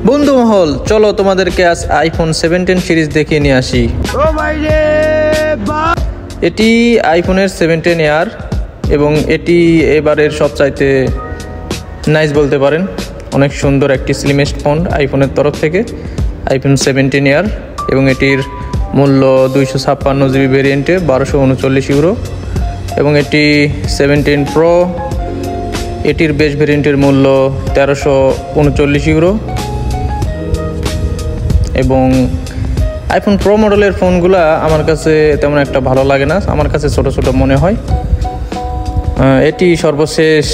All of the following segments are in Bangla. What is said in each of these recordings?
বন্ধু মহল, চলো তোমাদেরকে আজ আইফোন 17 সিরিজ দেখিয়ে নিয়ে আসি। এটি আইফোনের 17 এয়ার এবং এটি এবারের সবচাইতে নাইস বলতে পারেন। অনেক সুন্দর একটি স্লিমেস্ট ফোন আইফোনের তরফ থেকে, আইফোন 17 এয়ার, এবং এটির মূল্য 256 জিবি ভেরিয়েন্টে 1239 ইউরো, এবং এটি 17 প্রো, এটির বেস ভেরিয়েন্টের মূল্য 1339 ইউরো। এবং আইফোন প্রো মডেলের ফোনগুলো আমার কাছে তেমন একটা ভালো লাগে না, আমার কাছে ছোট ছোট মনে হয়। এটি সর্বশেষ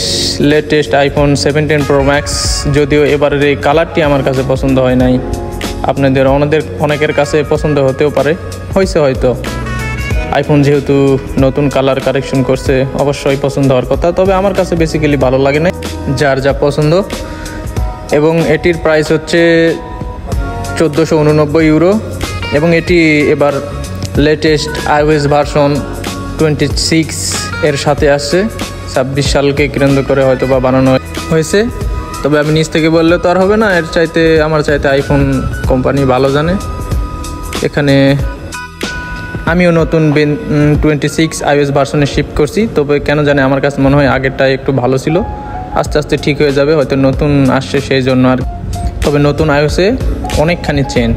লেটেস্ট আইফোন 17 প্রো ম্যাক্স, যদিও এবারের এই কালারটি আমার কাছে পছন্দ হয় নাই। আপনাদের অনেকের কাছে পছন্দ হতেও পারে, হয়েছে হয়তো। আইফোন যেহেতু নতুন কালার কারেকশন করছে, অবশ্যই পছন্দ হওয়ার কথা, তবে আমার কাছে বেসিক্যালি ভালো লাগে না, যার যা পছন্দ। এবং এটির প্রাইস হচ্ছে 1489 ইউরো, এবং এটি এবার লেটেস্ট iOS ভার্সন 26 এর সাথে আসছে। 26 সালকে কেন্দ্র করে হয়তো বা বানানো হয়েছে, তবে আমি নিজ থেকে বললে তো আর হবে না, এর চাইতে আমার চাইতে আইফোন কোম্পানি ভালো জানে। এখানে আমিও নতুন 26 iOS ভার্সনে শিফট করছি, তবে কেন জানে আমার কাছে মনে হয় আগেরটাই একটু ভালো ছিল। আস্তে আস্তে ঠিক হয়ে যাবে, হয়তো নতুন আসছে সেই জন্য। আর তবে নতুন iOS-এ অনেকখানি চেঞ্জ।